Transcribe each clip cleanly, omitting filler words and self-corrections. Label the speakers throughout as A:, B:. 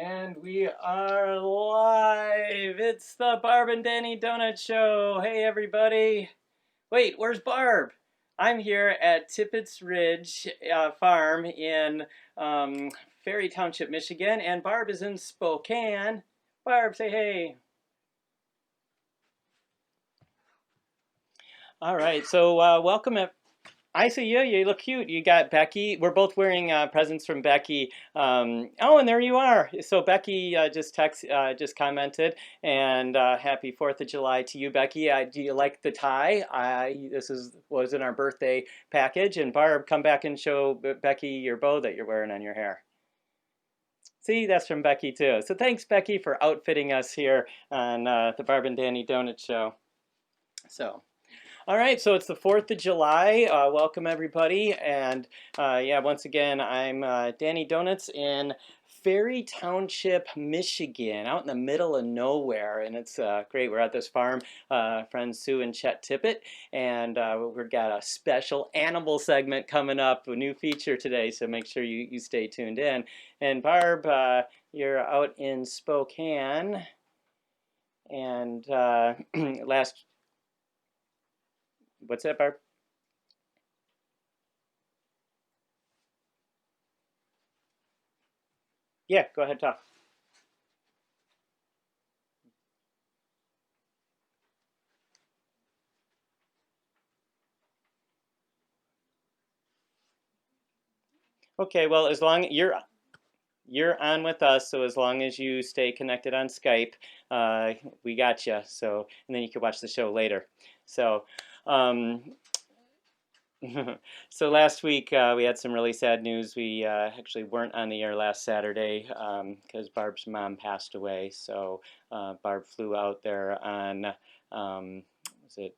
A: And we are live. It's the Barb and Danny Donut Show. Hey, everybody. Wait, where's Barb? I'm here at Tippett's Ridge Farm in Ferry Township, Michigan, and Barb is in Spokane. Barb, say hey. All right, so welcome. I see you. You look cute. You got Becky. We're both wearing presents from Becky. Oh, and there you are. So Becky just commented, and happy 4th of July to you, Becky. Do you like the tie? Was in our birthday package. And Barb, come back and show Becky your bow that you're wearing on your hair. See, that's from Becky too. So thanks, Becky, for outfitting us here on the Barb and Danny Donut Show. So. All right, so it's the 4th of July. Welcome, everybody. And yeah, once again, I'm Danny Donuts in Ferry Township, Michigan, out in the middle of nowhere. And it's great. We're at this farm, friends Sue and Chet Tippett. And we've got a special animal segment coming up, a new feature today. So make sure you stay tuned in. And Barb, you're out in Spokane. And what's that, Barb? Yeah, go ahead, talk. Okay, well, as long you're on with us, so as long as you stay connected on Skype, we got you. So, and then you can watch the show later. So, so last week we had some really sad news. We actually weren't on the air last Saturday because Barb's mom passed away. So Barb flew out there on was it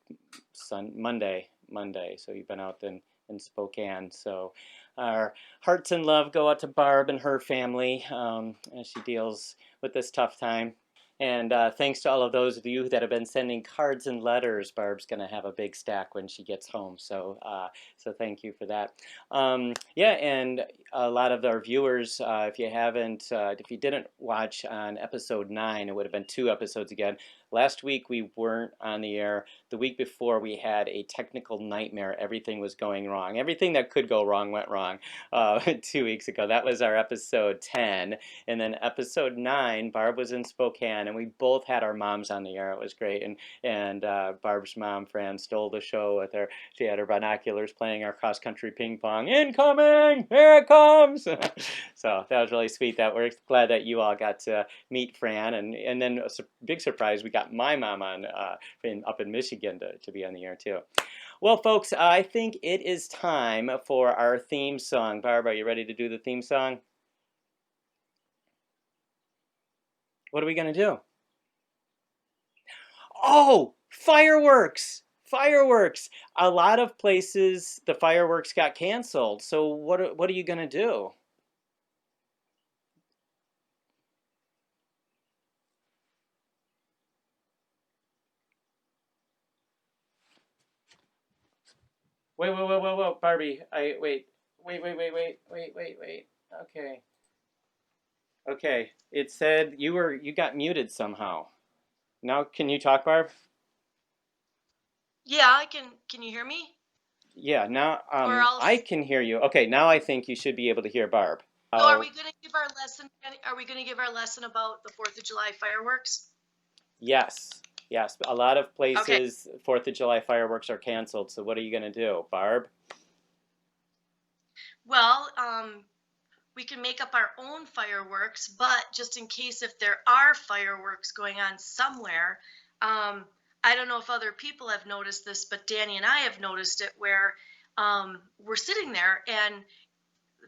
A: Monday? Monday. So you've been out in Spokane. So our hearts and love go out to Barb and her family as she deals with this tough time. And thanks to all of those of you that have been sending cards and letters. Barb's going to have a big stack when she gets home. So so thank you for that. Yeah, and a lot of our viewers, if you didn't watch on episode 9, it would have been 2 episodes again. Last week we weren't on the air. The week before we had a technical nightmare. Everything was going wrong. Everything that could go wrong went wrong 2 weeks ago. That was our episode 10. And then episode 9, Barb was in Spokane, and we both had our moms on the air. It was great. And Barb's mom, Fran, stole the show with her. She had her binoculars playing our cross-country ping pong. Incoming! Here it comes! So that was really sweet. We're glad that you all got to meet Fran. And then a big surprise, we got my mom on up in Michigan to be on the air too. Well, folks, I think it is time for our theme song. Barb, are you ready to do the theme song? What are we going to do? Oh, fireworks! Fireworks! A lot of places the fireworks got canceled. So what are you going to do? Wait, Barbie. Wait. Okay. Okay. It said you got muted somehow. Now can you talk, Barb?
B: Yeah, I can. Can you hear me?
A: Yeah, now
B: Or else,
A: I can hear you. Okay, now I think you should be able to hear Barb.
B: so are we going to give our lesson? Are we going to give our lesson about the 4th of July fireworks?
A: Yes. Yes. A lot of
B: Okay.
A: places 4th of July fireworks are canceled. So what are you going to do, Barb?
B: Well, we can make up our own fireworks, but just in case if there are fireworks going on somewhere, I don't know if other people have noticed this, but Danny and I have noticed it where we're sitting there and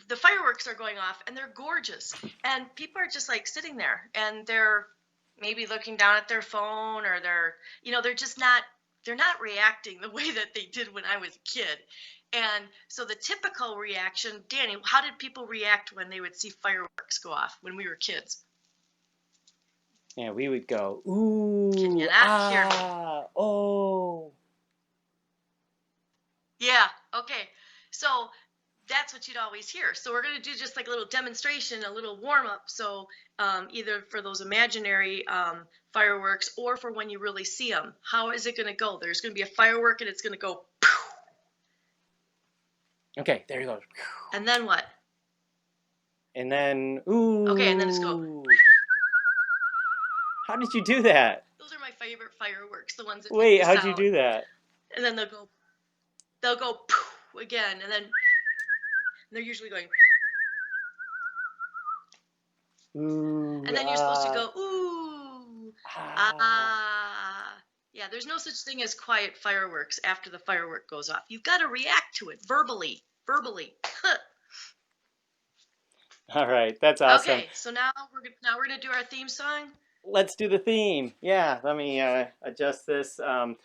B: the fireworks are going off and they're gorgeous and people are just like sitting there and they're maybe looking down at their phone or they're just not reacting the way that they did when I was a kid. And so the typical reaction, Danny, how did people react when they would see fireworks go off when we were kids?
A: Yeah, we would go, ooh,
B: Can you not hear me?
A: oh.
B: Yeah, okay. So that's what you'd always hear. So we're going to do just like a little demonstration, a little warm up. So either for those imaginary fireworks or for when you really see them. How is it going to go? There's going to be a firework and it's going to go.
A: Okay, there you go.
B: And then what?
A: And then, ooh.
B: Okay, and then just go.
A: How did you do that?
B: Those are my favorite fireworks, the ones that
A: Wait,
B: make the
A: how'd
B: sound.
A: you do that?
B: And then they'll go again, and then they're usually going.
A: Ooh,
B: And then you're supposed to go, ooh, Yeah, there's no such thing as quiet fireworks after the firework goes off. You've got to react to it verbally.
A: All right, that's awesome.
B: Okay, so now we're gonna do our theme song.
A: Let's do the theme. Yeah, let me adjust this. I'll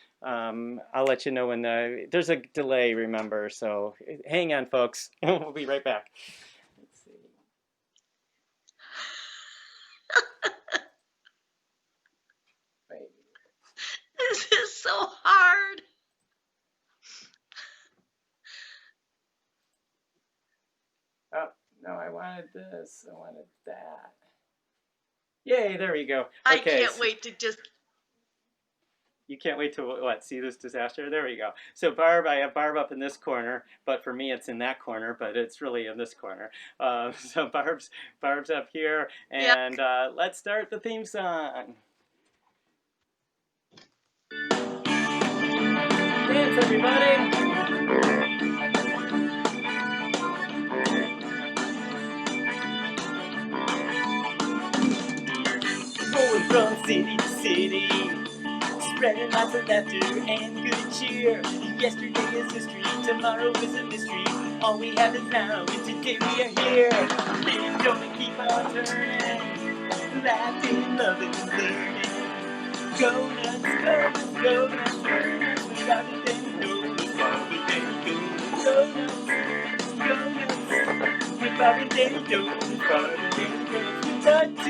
A: let you know when there's a delay, remember, so hang on, folks. We'll be right back. Let's see. Wait.
B: This is so hard.
A: Oh, no, I wanted this. I wanted that. Yay, there we go.
B: I
A: Okay,
B: can't wait to just.
A: you can't wait to what? See this disaster? There we go. So Barb, I have Barb up in this corner, but for me it's in that corner, but it's really in this corner. So Barb's up here, and let's start the theme song. Dance, everybody! Going from city to city, spreading lots of laughter and good cheer. Yesterday is history, tomorrow is a mystery. All we have is now, and today we are here. We're gonna keep on turning, laughing, loving, and learning. Go nuts, go nuts, go nuts, go nuts, without a thing, go nuts, Barb and Danny, go nuts, go nuts, with Barb and Danny, go nuts, Barb and Danny, go nuts.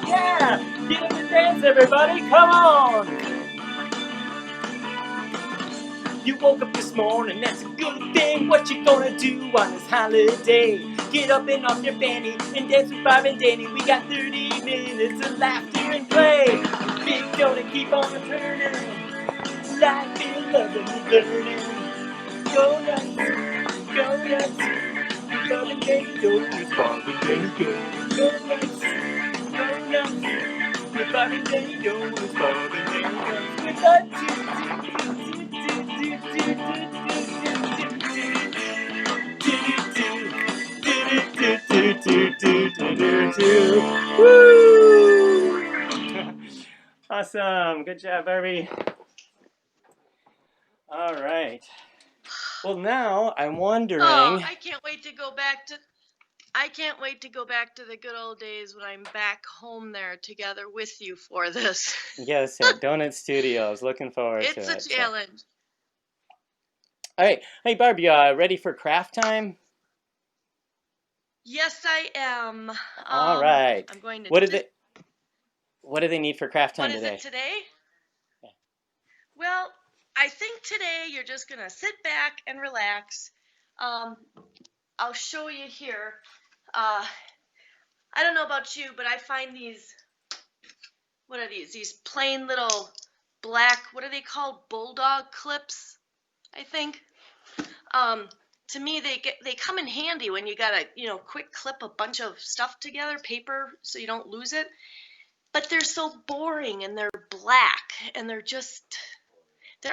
A: Yeah! Get up and dance, everybody! Come on! You woke up this morning, that's a good thing. What you gonna do on this holiday? Get up and off your fanny and dance with Barb and Danny. We got 30 minutes of laughter and play. We're gonna keep on turning, laughing, loving, and learning. Go nuts, go nuts, Barb and Danny, go nuts, Barb and Danny, go nuts, go nuts, with Barb and Danny, go nuts, Barb and Danny, with us. Woo! Awesome. Good job, Barbie. All right. Well, now I'm wondering.
B: Oh, I can't wait to go back to. I can't wait to go back to the good old days when I'm back home there together with you for this.
A: Yes, at Donut Studios. Looking forward to it.
B: It's a challenge.
A: All right. Hey, Barb, you ready for craft time?
B: Yes, I am.
A: All right.
B: I'm going to.
A: What do they need for craft time
B: today? What is it today?
A: Yeah.
B: Well, I think today you're just gonna sit back and relax. I'll show you here. I don't know about you, but I find these. What are these? These plain little black. What are they called? Bulldog clips, I think. To me, they come in handy when you gotta quick clip a bunch of stuff together, paper, so you don't lose it. But they're so boring and they're black and they're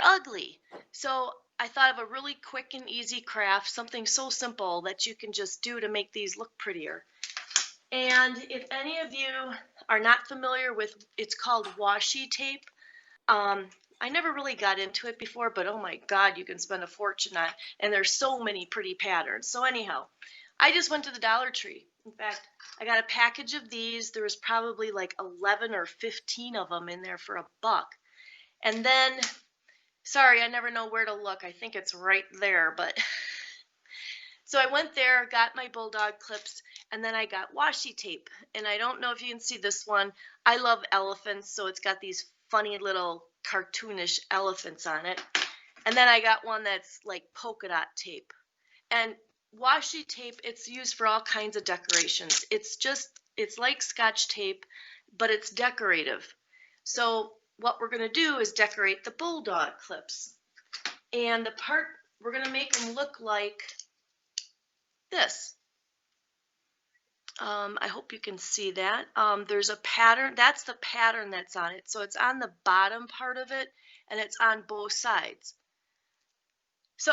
B: ugly. So I thought of a really quick and easy craft, something so simple that you can just do to make these look prettier. And if any of you are not familiar with, it's called washi tape. I never really got into it before, but oh my God, you can spend a fortune on it. And there's so many pretty patterns. So anyhow, I just went to the Dollar Tree. In fact, I got a package of these. There was probably like 11 or 15 of them in there for $1. And then, sorry, I never know where to look. I think it's right there, but So I went there, got my bulldog clips, and then I got washi tape. And I don't know if you can see this one. I love elephants, so it's got these funny little cartoonish elephants on it. And then I got one that's like polka dot tape. And washi tape, it's used for all kinds of decorations. It's like Scotch tape, but it's decorative. So what we're going to do is decorate the bulldog clips. And the part, we're going to make them look like this. I hope you can see that. There's a pattern. That's the pattern that's on it. So it's on the bottom part of it, and it's on both sides. So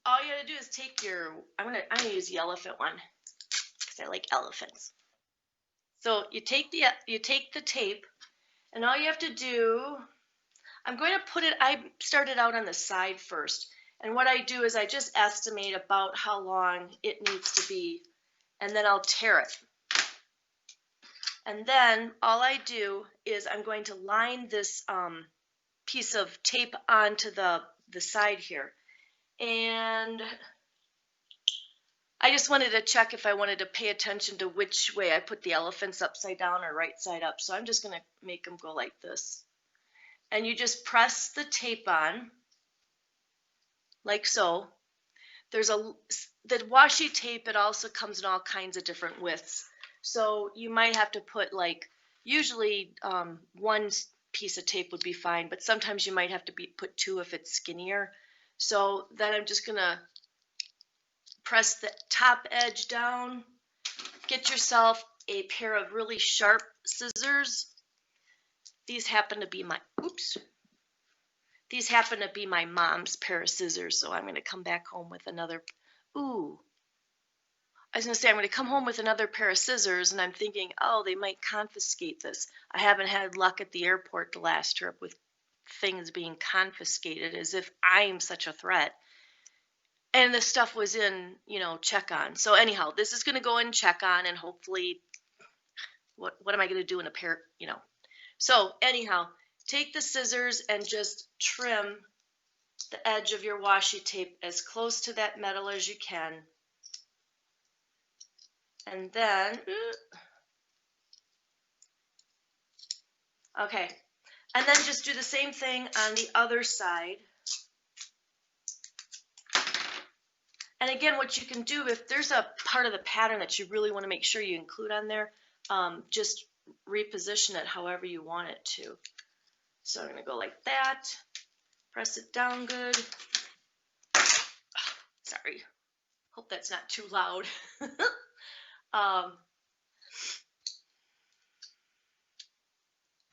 B: all you gotta do is take your, I'm gonna use the elephant one because I like elephants. So you take the tape, and all you have to do, I'm going to put it, I started out on the side first. And what I do is I just estimate about how long it needs to be, and then I'll tear it. And then all I do is I'm going to line this piece of tape onto the side here. And I just wanted to check if I wanted to pay attention to which way I put the elephants, upside down or right side up. So I'm just going to make them go like this. And you just press the tape on like so. There's the washi tape, it also comes in all kinds of different widths. So you might have to put like, usually one piece of tape would be fine, but sometimes you might have to put two if it's skinnier. So then I'm just gonna press the top edge down. Get yourself a pair of really sharp scissors. These happen to be my, oops. These happen to be my mom's pair of scissors, so I'm going to come back home with another, ooh. I was going to say I'm going to come home with another pair of scissors, and I'm thinking, oh, they might confiscate this. I haven't had luck at the airport the last trip with things being confiscated, as if I'm such a threat. And the stuff was in, check-on. So anyhow, this is going to go in check-on, and hopefully, what am I going to do in a pair, So anyhow, take the scissors and just trim the edge of your washi tape as close to that metal as you can. And then, okay, and then just do the same thing on the other side. And again, what you can do, if there's a part of the pattern that you really want to make sure you include on there, just reposition it however you want it to. So I'm going to go like that, press it down good. Sorry, hope that's not too loud.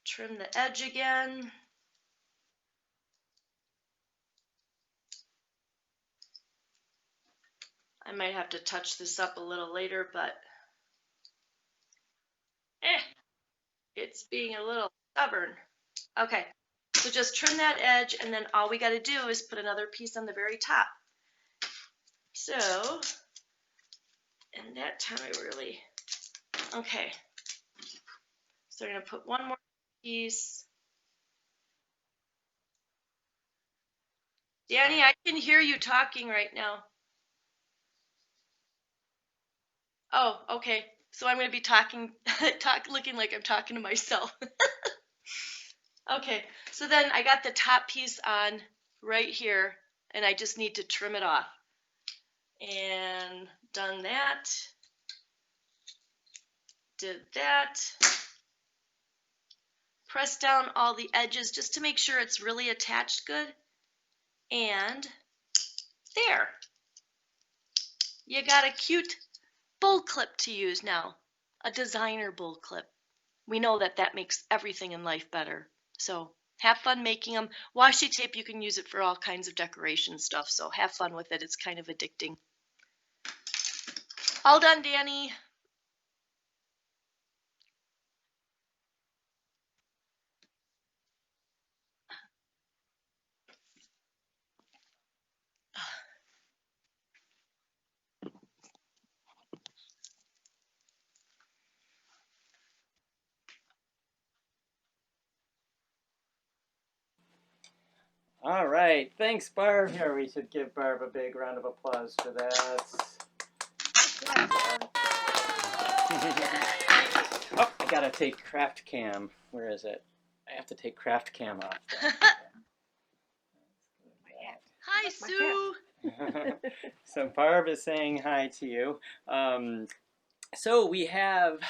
B: Trim the edge again. I might have to touch this up a little later, but it's being a little stubborn. Okay, so just trim that edge, and then all we got to do is put another piece on the very top. So, and that time I really, okay. So we're going to put one more piece. Danny, I can hear you talking right now. Oh, okay. So I'm going to be talking, looking like I'm talking to myself. Okay, so then I got the top piece on right here, and I just need to trim it off. And done that. Did that. Press down all the edges just to make sure it's really attached good. And there. You got a cute bull clip to use now. A designer bull clip. We know that that makes everything in life better. So have fun making them. Washi tape, you can use it for all kinds of decoration stuff. So have fun with it. It's kind of addicting. All done, Danny.
A: All right, thanks, Barb. Here, we should give Barb a big round of applause for that. Oh, I gotta take craft cam. Where is it? I have to take craft cam off.
B: Hi, Sue.
A: So Barb is saying hi to you. So we have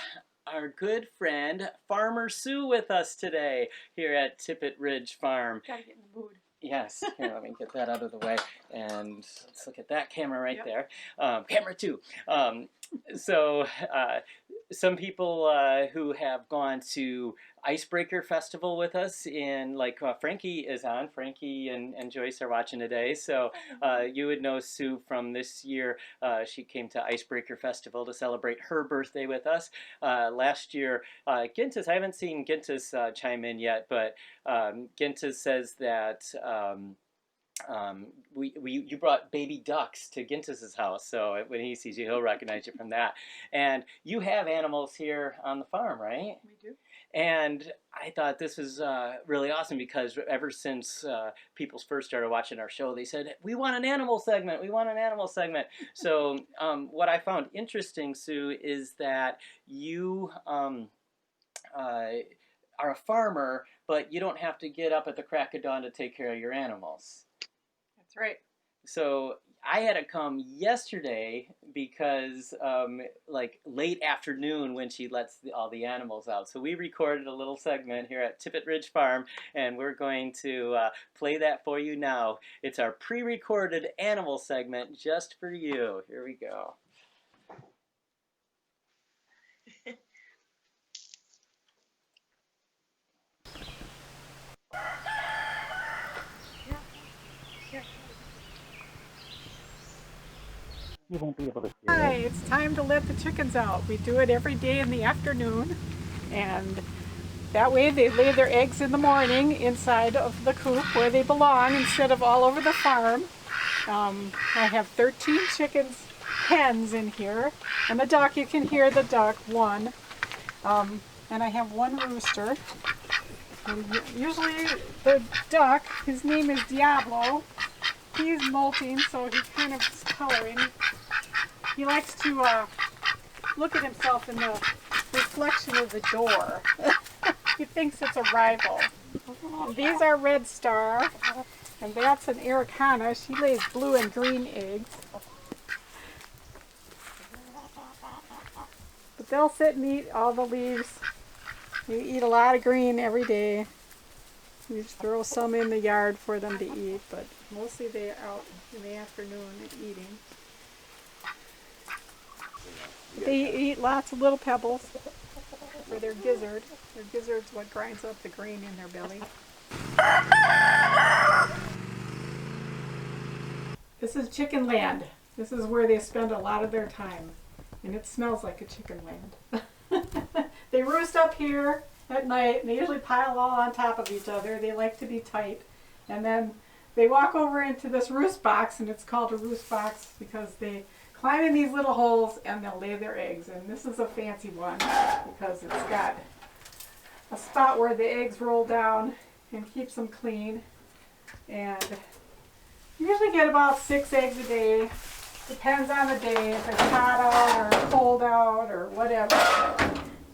A: our good friend Farmer Sue with us today here at Tippett Ridge Farm.
C: Gotta get in the mood.
A: Yes, here, let me get that out of the way, and let's look at that camera right
C: Yep.
A: there. Camera two. So some people who have gone to Icebreaker Festival with us in, like Frankie is on. Frankie and Joyce are watching today. So you would know Sue from this year. She came to Icebreaker Festival to celebrate her birthday with us. Last year, Gintis, I haven't seen Gintis chime in yet, but Gintis says that you brought baby ducks to Gintis's house, so when he sees you, he'll recognize you from that. And you have animals here on the farm, right?
C: We do.
A: And I thought this was really awesome because ever since people first started watching our show, they said, we want an animal segment, we want an animal segment. So what I found interesting, Sue, is that you are a farmer, but you don't have to get up at the crack of dawn to take care of your animals.
C: That's right.
A: So I had to come yesterday because like late afternoon when she lets all the animals out. So we recorded a little segment here at Tippett Ridge Farm, and we're going to play that for you now. It's our pre-recorded animal segment just for you. Here we go. You won't be able to hear
C: Hi,
A: it.
C: it's time to let the chickens out. We do it every day in the afternoon, and that way they lay their eggs in the morning inside of the coop where they belong instead of all over the farm. I have 13 chickens, hens in here, and the duck, you can hear the duck, one. And I have one rooster. And usually the duck, his name is Diablo. He's molting, so he's kind of coloring. He likes to look at himself in the reflection of the door. He thinks it's a rival. These are Red Star, and that's an Americana. She lays blue and green eggs. But they'll sit and eat all the leaves. We eat a lot of green every day. We just throw some in the yard for them to eat, but mostly they're out in the afternoon eating. They eat lots of little pebbles for their gizzard. Their gizzard's what grinds up the grain in their belly. This is chicken land. This is where they spend a lot of their time, and it smells like a chicken land. They roost up here at night, and they usually pile all on top of each other. They like to be tight, and then they walk over into this roost box, and it's called a roost box because they climb in these little holes and they'll lay their eggs. And this is a fancy one because it's got a spot where the eggs roll down and keeps them clean. And you usually get about 6 eggs a day. Depends on the day, if it's hot out or cold out or whatever.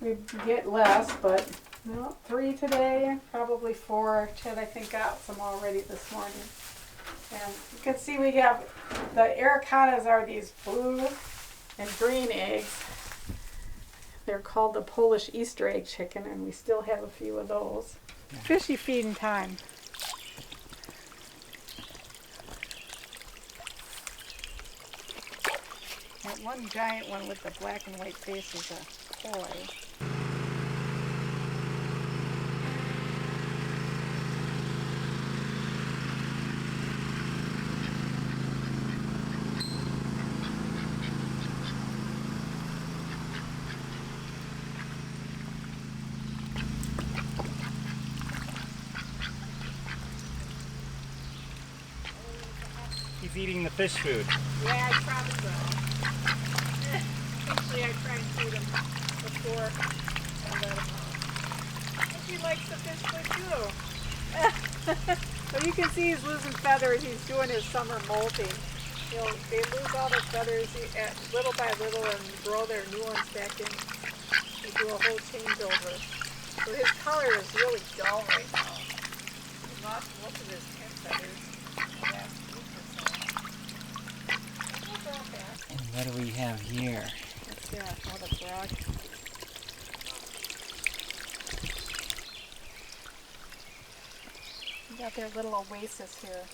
C: We get less, but 3 today, probably 4. Chet, I think, got some already this morning. And you can see we have, the Americanas are these blue and green eggs. They're called the Polish Easter egg chicken, and we still have a few of those. Fishy feeding time. That one giant one with the black and white face is a koi.
A: He's eating the fish food.
C: Yeah, I probably will. Usually I try and feed him before I let him out. And she likes the fish food too. So you can see he's losing feathers. He's doing his summer molting. You know, they lose all their feathers little by little and grow their new ones back in. They do a whole changeover. So his color is really dull right now. He lost most of his pin feathers in the last week or so. He'll grow back.
A: And what do we have here?
C: What's that? Oh, the frog. We got their little oasis here.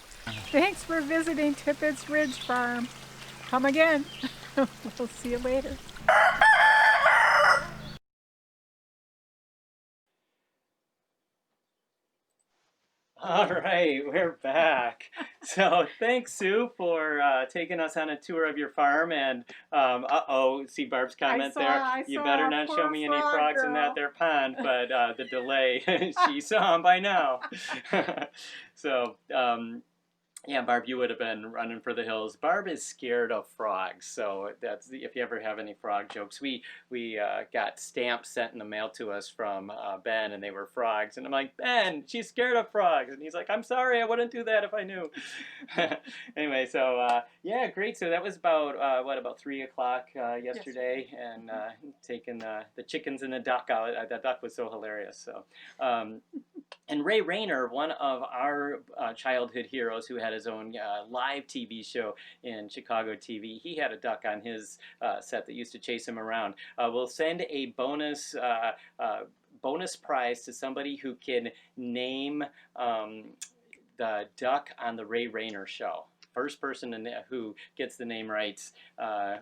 C: Thanks for visiting Tippett's Ridge Farm. Come again. We'll see you later.
A: All right, we're back. So thanks, Sue, for taking us on a tour of your farm. And see Barb's comment there. You better not show me any frogs in that there pond. But the delay, she saw them by now. So. Yeah, Barb, you would have been running for the hills. Barb is scared of frogs, so that's if you ever have any frog jokes. We got stamps sent in the mail to us from Ben, and they were frogs. And I'm like, Ben, she's scared of frogs, and he's like, I'm sorry, I wouldn't do that if I knew. Anyway, so yeah, great. So that was about about 3 o'clock yesterday, and taking the chickens and the duck out. The duck was so hilarious. So. And Ray Rayner, one of our childhood heroes who had his own live TV show in Chicago TV, he had a duck on his set that used to chase him around. We'll send a bonus prize to somebody who can name the duck on the Ray Rayner show. First person who gets the name right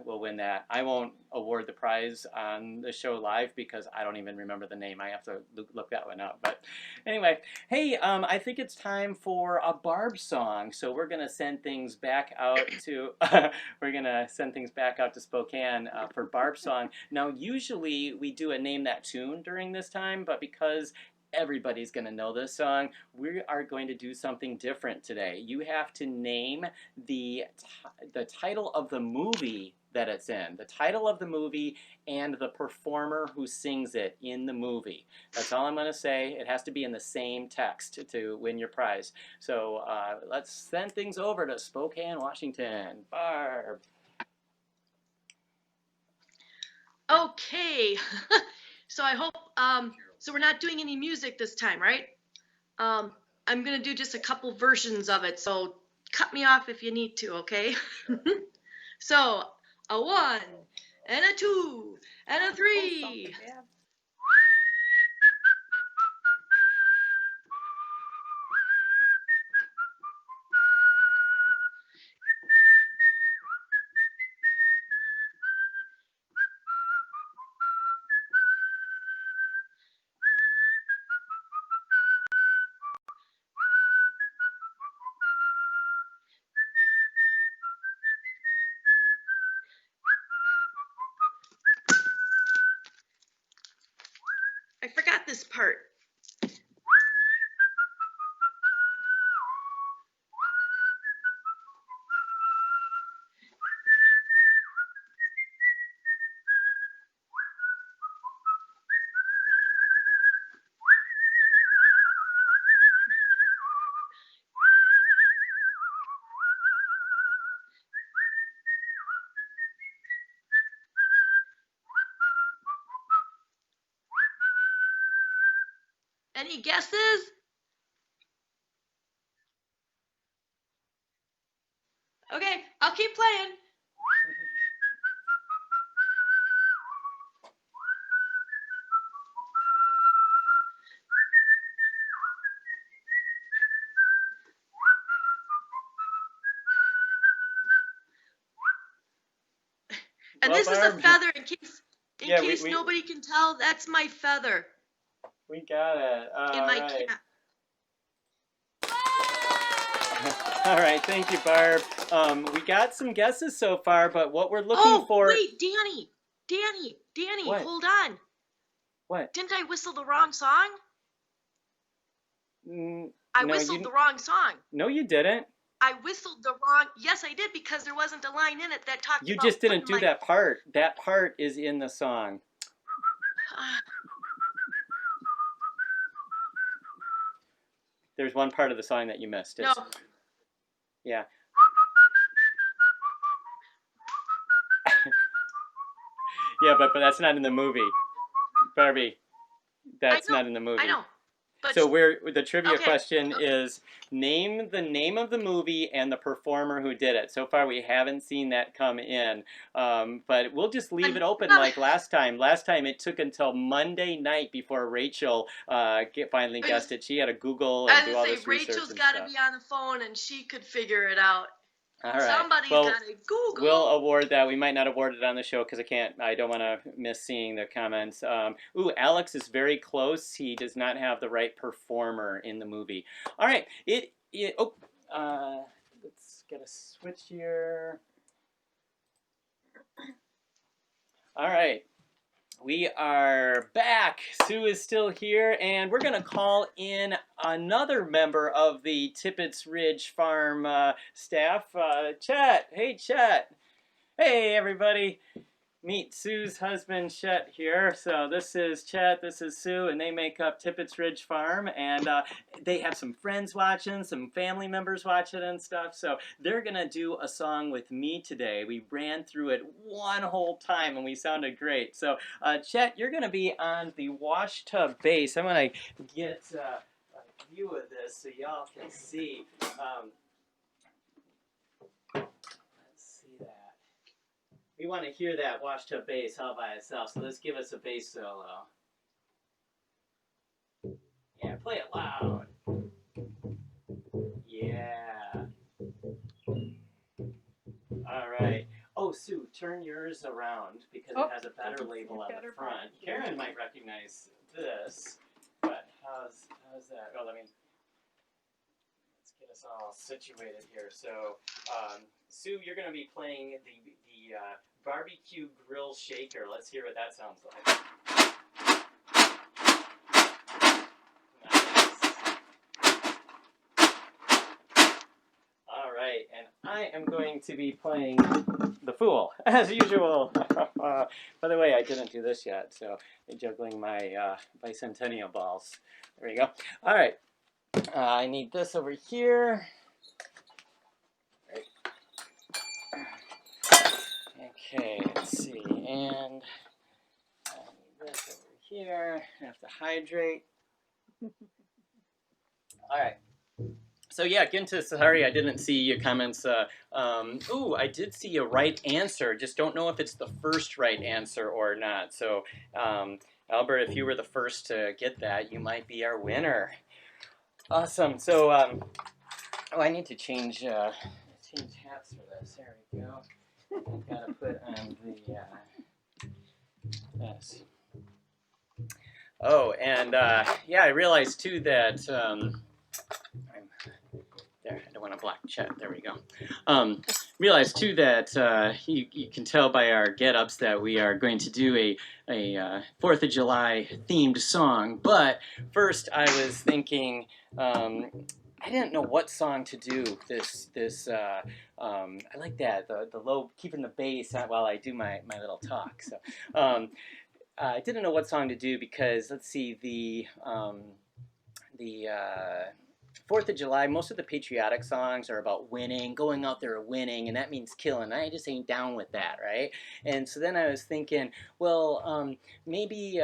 A: will win that. I won't award the prize on the show live because I don't even remember the name. I have to look that one up. But anyway, hey, I think it's time for a Barb song. So we're gonna send things back out to Spokane for Barb song. Now, usually we do a name that tune during this time, but because everybody's going to know this song, we are going to do something different today. You have to name the title of the movie that it's in, the title of the movie and the performer who sings it in the movie. That's all I'm going to say. It has to be in the same text to win your prize. So let's send things over to Spokane, Washington. Barb.
B: Okay. So I hope, so we're not doing any music this time, right? I'm going to do just a couple versions of it, so cut me off if you need to, okay? So, a 1, and a 2, and a 3. I forgot this part. Any guesses? Okay, I'll keep playing. And
A: Well,
B: this is
A: Barb,
B: a feather in case
A: we
B: nobody can tell. That's my feather.
A: We got it.
B: In my
A: right.
B: cap.
A: All right, thank you, Barb. We got some guesses so far, but what we're looking for...
B: wait, Danny,
A: What?
B: hold on.
A: What?
B: Didn't I whistle the wrong song? I whistled the wrong song.
A: No, you didn't.
B: I whistled the wrong... Yes, I did, because there wasn't a line in it that talked about...
A: You just didn't do that part. That part is in the song. There's one part of the song that you missed.
B: No.
A: Yeah. Yeah, but that's not in the movie, Barbie. That's
B: I know,
A: not in the movie.
B: I know. But
A: So the trivia
B: okay,
A: question is name the name of the movie and the performer who did it. So far we haven't seen that come in, but we'll just leave it open like last time. Last time it took until Monday night before Rachel finally guessed it. She had to Google and
B: I
A: do
B: was
A: all
B: say
A: this research
B: Rachel's
A: and
B: got to
A: stuff.
B: be on the phone and she could figure it out.
A: All right.
B: Somebody's
A: Well,
B: got to
A: we'll
B: Google.
A: award that. We might not award it on the show because I don't want to miss seeing the comments. Ooh, Alex is very close. He does not have the right performer in the movie. All right. Let's get a switch here. All right. We are back. Sue is still here, and we're going to call in another member of the Tippett's Ridge Farm staff, Chet. Hey, Chet. Hey, everybody. Meet Sue's husband, Chet, here. So this is Chet, this is Sue, and they make up Tippett's Ridge Farm. And they have some friends watching, some family members watching and stuff. So they're going to do a song with me today. We ran through it one whole time, and we sounded great. So, Chet, you're going to be on the wash tub bass. I'm going to get a view of this so y'all can see. Let's see that. We want to hear that wash tub bass all by itself, so let's give us a bass solo. Yeah, play it loud. Yeah. All right. Oh, Sue, turn yours around because it has a better label on the front. Karen might recognize this, but how's that? Oh, let's get us all situated here. So, Sue, you're going to be playing the barbecue grill shaker. Let's hear what that sounds like. Nice. All right, and I am going to be playing the fool, as usual. By the way, I didn't do this yet, so I'm juggling my bicentennial balls. There we go. All right, I need this over here. Okay, let's see, and I need this over here. I have to hydrate. All right. So yeah, Ginta, sorry I didn't see your comments. Ooh, I did see a right answer. Just don't know if it's the first right answer or not. So, Albert, if you were the first to get that, you might be our winner. Awesome. So, I need to change hats for this. There we go. Gotta put on the this. Oh, and yeah, I realized too that there, I don't want to block Chet. There we go. Realized too that you can tell by our get-ups that we are going to do a 4th of July themed song. But first, I was thinking. I didn't know what song to do. I like that the low, keeping the bass while I do my little talk. So I didn't know what song to do because let's see the 4th of July, most of the patriotic songs are about winning, going out there winning, and that means killing. I just ain't down with that, right? And so then I was thinking, well, maybe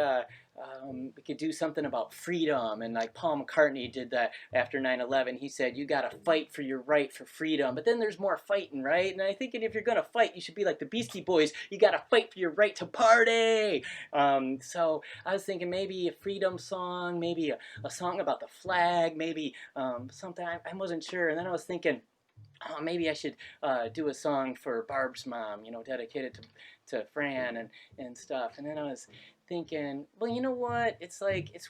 A: we could do something about freedom. And like Paul McCartney did that after 9/11. He said, you got to fight for your right for freedom. But then there's more fighting, right? And I thinking if you're going to fight, you should be like the Beastie Boys. You got to fight for your right to party. So I was thinking maybe a freedom song, maybe a song about the flag, maybe something. I wasn't sure. And then I was thinking, oh, maybe I should do a song for Barb's mom, dedicated to Fran and stuff. And then I was thinking, well, you know what? It's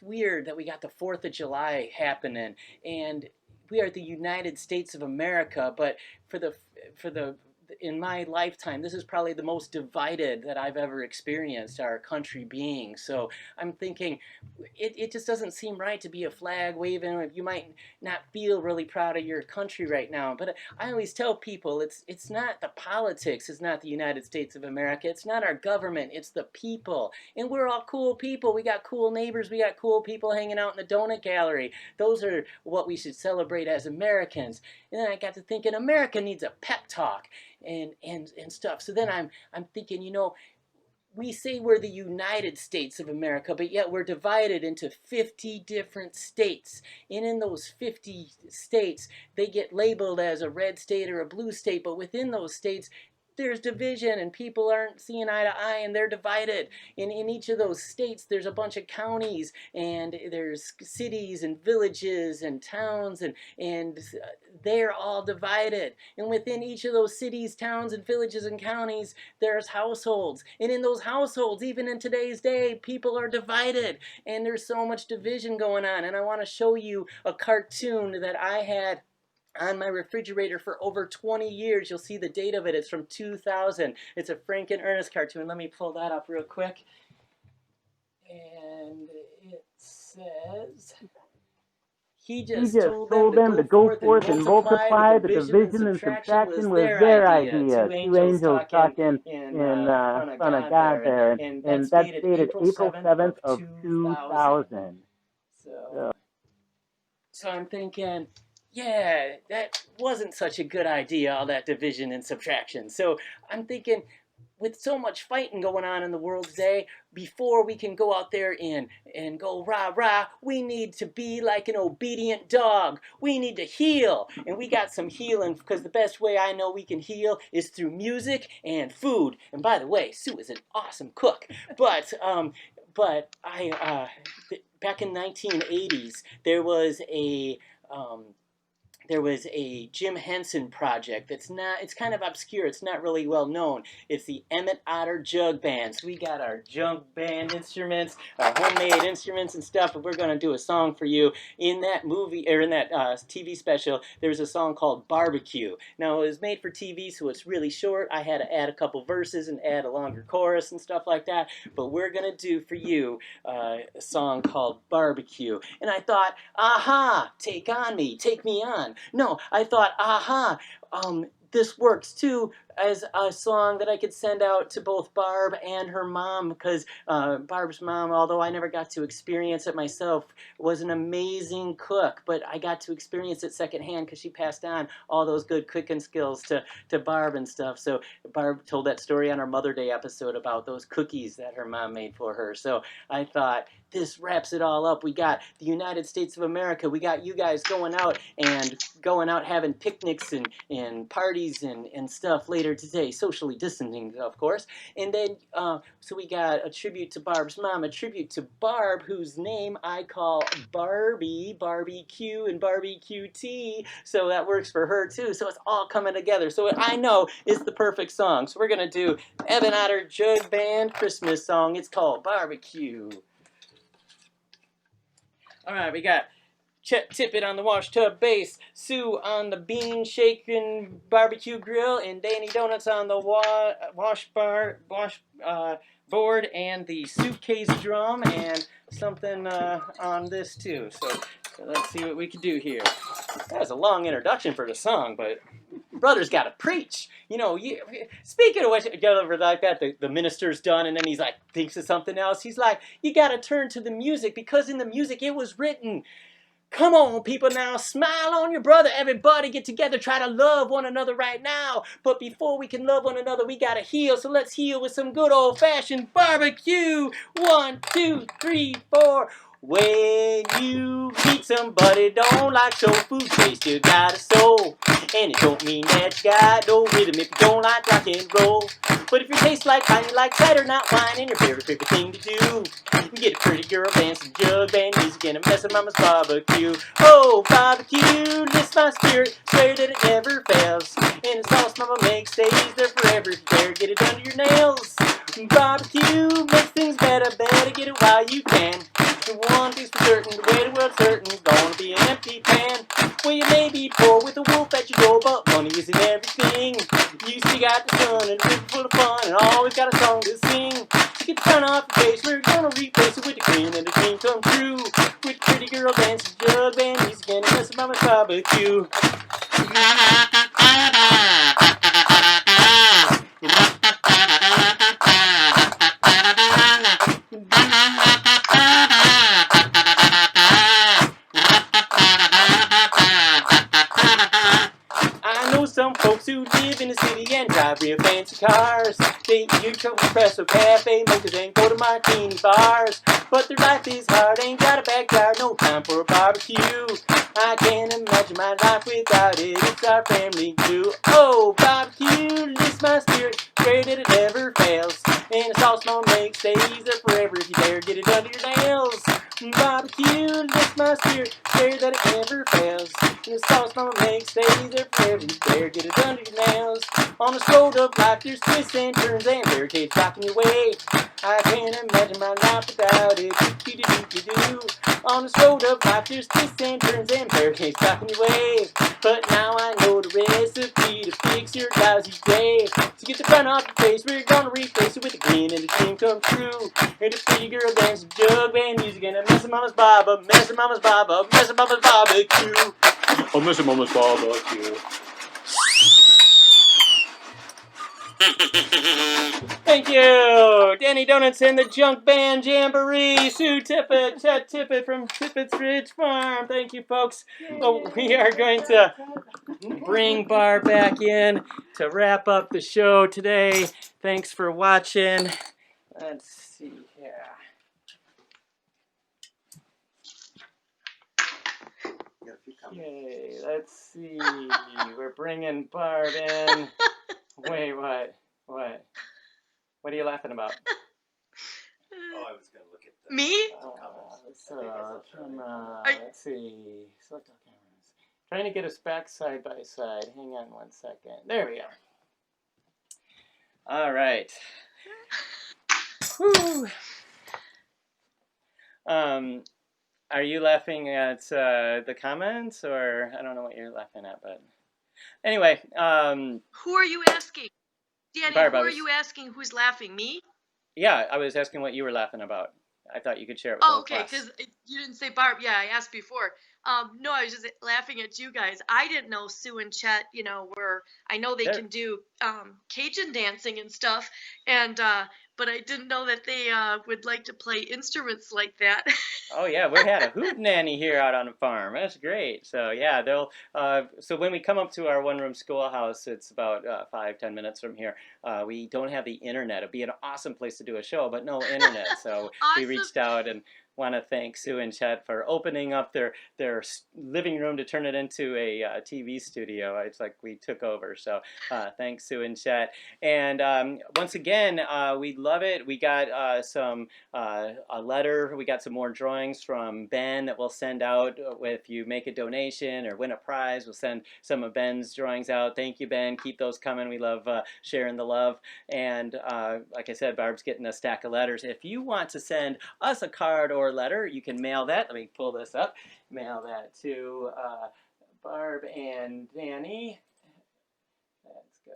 A: weird that we got the 4th of July happening, and we are the United States of America, but for the in my lifetime, this is probably the most divided that I've ever experienced our country being. So I'm thinking, it just doesn't seem right to be a flag waving. You might not feel really proud of your country right now, but I always tell people it's not the politics, it's not the United States of America, it's not our government, it's the people. And we're all cool people. We got cool neighbors, we got cool people hanging out in the donut gallery. Those are what we should celebrate as Americans. And then I got to thinking, America needs a pep talk and stuff. So then I'm thinking, we say we're the United States of America, but yet we're divided into 50 different states. And in those 50 states, they get labeled as a red state or a blue state, but within those states, there's division and people aren't seeing eye to eye and they're divided. In each of those states, there's a bunch of counties and there's cities and villages and towns and they're all divided. And within each of those cities, towns, and villages and counties, there's households. And in those households, even in today's day, people are divided. And there's so much division going on. And I want to show you a cartoon that I had on my refrigerator for over 20 years. You'll see the date of it. It's from 2000. It's a Frank and Ernest cartoon. Let me pull that up real quick. And it says... He just told them to go forth and multiply. The division and subtraction was their idea. Two angels talking in front of God there. And that's dated April 7th of 2000. So I'm thinking, yeah, that wasn't such a good idea, all that division and subtraction. So I'm thinking, with so much fighting going on in the world today, before we can go out there and go rah rah, we need to be like an obedient dog. We need to heal. And we got some healing, because the best way I know we can heal is through music and food. And by the way, Sue is an awesome cook. But back in 1980s, there was a Jim Henson project it's kind of obscure. It's not really well known. It's the Emmett Otter Jug Band. So we got our Junk Band instruments, our homemade instruments and stuff, and we're going to do a song for you. In that movie, or in that TV special, there's a song called Barbecue. Now, it was made for TV, so it's really short. I had to add a couple verses and add a longer chorus and stuff like that, but we're going to do for you a song called Barbecue. And I thought, aha, take on me, take me on. No, I thought, aha, this works too as a song that I could send out to both Barb and her mom, because Barb's mom, although I never got to experience it myself, was an amazing cook, but I got to experience it secondhand because she passed on all those good cooking skills to Barb and stuff. So Barb told that story on our Mother Day episode about those cookies that her mom made for her. So I thought, this wraps it all up. We got the United States of America. We got you guys going out having picnics and parties and stuff later today, socially distancing, of course. And then, so we got a tribute to Barb's mom, a tribute to Barb, whose name I call Barbie, Barbecue, and Barbecue Tea. So that works for her too. So it's all coming together. So I know it's the perfect song. So we're going to do Emmett Otter Jug Band Christmas song. It's called Barbecue. All right, we got Chet Tippett on the wash tub bass, Sue on the bean shaking barbecue grill, and Danny Donuts on the board and the suitcase drum, and something on this too. So let's see what we can do here. That was a long introduction for the song, but brother's got to preach. You know, speaking of which, you get over like that, the minister's done, and then he's like, thinks of something else. He's like, you got to turn to the music, because in the music it was written. Come on, people, now, smile on your brother. Everybody get together, try to love one another right now. But before we can love one another, we got to heal. So let's heal with some good old-fashioned barbecue. 1, 2, 3, 4. When you meet somebody don't like soul food, they still got a soul. And it don't mean that you got no rhythm if you don't like rock and roll. But if your taste like wine, you like cider, not wine, and your favorite thing to do, you get a pretty girl dancing jug band music and a mess of mama's barbecue. Oh, barbecue lifts my spirit, swear that it never fails. And the sauce mama makes stays there forever. If you dare get it under your nails. Barbecue makes things better, better get it while you can. The one thing's for certain, the way the world's certain, gonna be an empty pan. Well, you may be poor with a wolf at your door, but money isn't everything. You still got the sun and a river full of fun, and always got a song to sing. You get the turn off your face, we're gonna replace it with a grin and a dream come true. With a pretty girl dancing, jug band music, and a mess of mama's barbecue. I know some folks who live in the city and drive real fancy cars. They big trouble espresso cafe, mochas and golden martini bars. But their life is hard, ain't got a backyard, no time for a barbecue. I can't imagine my life without it, it's our family glue. Oh, barbecue lifts my spirit, great that it never fails. And a sauce mom makes stays there forever if you dare get it under your nails. Barbecue lifts my spirit, great that it never fails. And the sauce mom makes stays there forever if you dare get it under your nails. On this road of life there's twists and turns and barricades blocking your way. I can't imagine my life without it. Do-do-do-do-do. On this road of life there's twists and turns and barricades blocking your way. But now I know the recipe to fix your lousy day. So get the frown off your face, we're gonna replace it with a grin and a dream come true. And a pretty girl dancing jug band music and a mess of mama's bob, a mess of mama's bob, a mess of mama's barbecue. A mess of mama's barbecue. Thank you, Danny Donuts and the Junk Band Jamboree. Sue Tippett, Chet Tippett from Tippett's Ridge Farm. Thank you, folks. Oh, we are going to bring Barb back in to wrap up the show today. Thanks for watching. Let's see here. Okay, let's see. We're bringing Barb in. Wait, what? What? What are you laughing about?
D: Oh, I was going to look at the...
B: Me?
A: Let's see. Select all cameras. Trying to get us back side by side. Hang on 1 second. There we are. All right. Whew. Are you laughing at the comments, or I don't know what you're laughing at, but anyway.
B: Who are you asking? Danny,
A: Barb,
B: who are you asking who's laughing? Me?
A: Yeah, I was asking what you were laughing about. I thought you could share it with the
B: Oh,
A: whole
B: okay,
A: class.
B: because you didn't say Barb. Yeah, I asked before. No, I was just laughing at you guys. I didn't know Sue and Chet, I know they can do Cajun dancing and stuff, and but I didn't know that they would like to play instruments like that.
A: Oh yeah, we had a hootenanny here out on the farm. That's great. So yeah, they'll. So when we come up to our one-room schoolhouse, it's about 5-10 minutes from here. We don't have the internet. It'd be an awesome place to do a show, but no internet. So we
B: Awesome.
A: reached out and want to thank Sue and Chet for opening up their living room to turn it into a TV studio. It's like we took over. So thanks, Sue and Chet. And once again, we love it. We got a letter. We got some more drawings from Ben that we'll send out if you make a donation or win a prize. We'll send some of Ben's drawings out. Thank you, Ben. Keep those coming. We love sharing the love. And like I said, Barb's getting a stack of letters. If you want to send us a card or letter, you can mail that. Let me pull this up. Mail that to Barb and Danny. Let's go.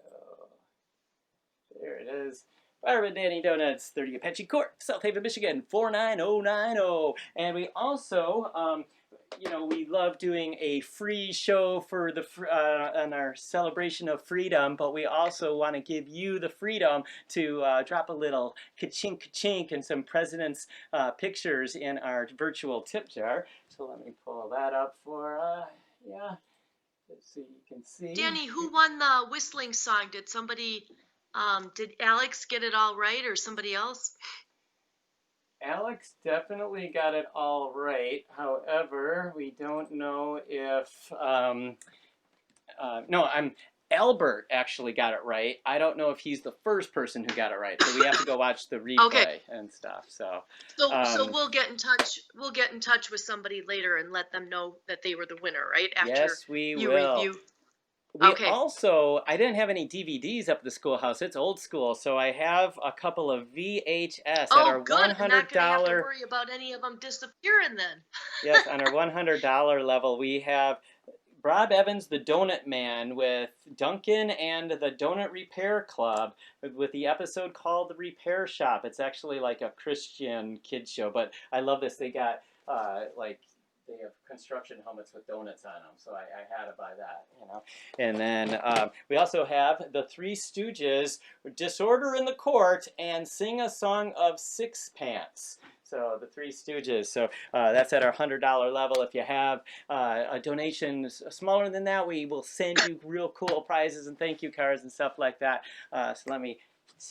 A: There it is. Barb and Danny Donuts, 30 Apache Court, South Haven, Michigan, 49090. And we also, we love doing a free show for the on our celebration of freedom, but we also want to give you the freedom to drop a little ka-chink ka-chink and some president's pictures in our virtual tip jar. So let me pull that up for yeah. Let's see, you can see.
B: Danny, who won the whistling song? Did somebody, did Alex get it all right or somebody else?
A: Alex definitely got it all right. However, we don't know if Albert actually got it right. I don't know if he's the first person who got it right. So we have to go watch the replay and stuff. So
B: we'll get in touch. We'll get in touch with somebody later and let them know that they were the winner, right? After
A: yes, we
B: you
A: will.
B: review.
A: We also, I didn't have any DVDs up at the schoolhouse. It's old school, so I have a couple of VHS at our $100.
B: I'm not gonna have to worry about any of them disappearing then.
A: Yes, on our $100 level, we have Bob Evans, the Donut Man, with Duncan and the Donut Repair Club, with the episode called The Repair Shop. It's actually like a Christian kids show, but I love this. They got they have construction helmets with donuts on them, so I had to buy that, And then we also have the Three Stooges, Disorder in the Court, and Sing a Song of Sixpence. So the Three Stooges. So that's at our $100 level. If you have a donation smaller than that, we will send you real cool prizes and thank you cards and stuff like that. So let me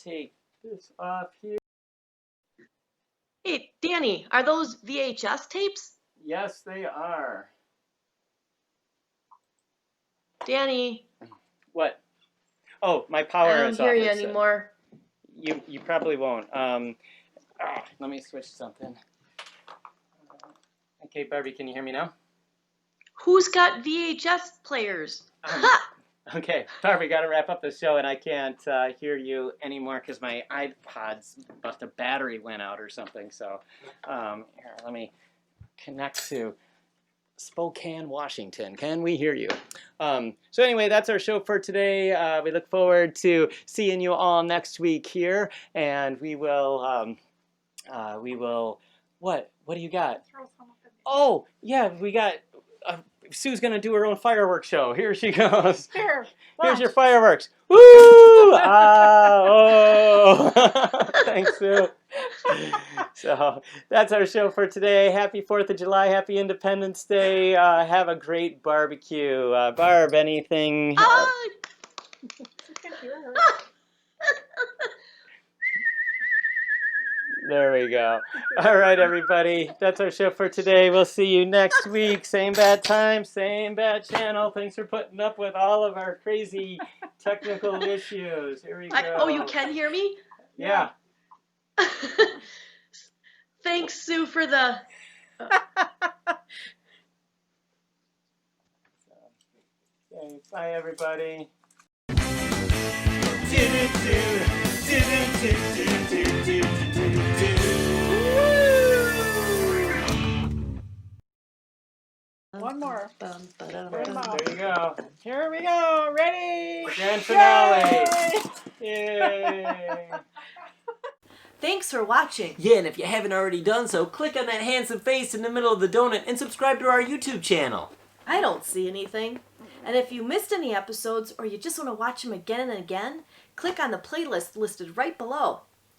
A: take this off here.
B: Hey, Danny, are those VHS tapes?
A: Yes, they are.
B: Danny,
A: What? Oh, my
B: I
A: power
B: don't
A: is
B: hear
A: off.
B: you
A: It said.
B: anymore.
A: You probably won't. Let me switch something. Okay, Barbie, can you hear me now?
B: Who's got VHS players?
A: Okay, Barbie, got to wrap up the show, and I can't hear you anymore because my iPod's must have battery went out or something. So, here, let me connect to Spokane, Washington. Can we hear you? So anyway, that's our show for today. We look forward to seeing you all next week here, and we will. What? What do you got? Oh, yeah, we got. Sue's gonna do her own fireworks show. Here she goes.
C: Here,
A: Here's
C: watch.
A: your fireworks. Woo! Oh! Thanks, Sue. So that's our show for today. Happy 4th of July. Happy Independence Day. Have a great barbecue. Barb, anything? There we go. All right, everybody. That's our show for today. We'll see you next week. Same bad time, same bad channel. Thanks for putting up with all of our crazy technical issues. Here we go.
B: Oh, you can hear me?
A: Yeah.
B: Thanks, Sue, for the...
A: Okay, bye, everybody.
C: One more.
A: There you go.
C: Here we go. Ready?
A: Grand finale.
C: Yay!
A: Yay.
E: Thanks for watching.
F: Yeah, and if you haven't already done so, click on that handsome face in the middle of the donut and subscribe to our YouTube channel.
E: I don't see anything. And if you missed any episodes or you just want to watch them again and again, click on the playlist listed right below.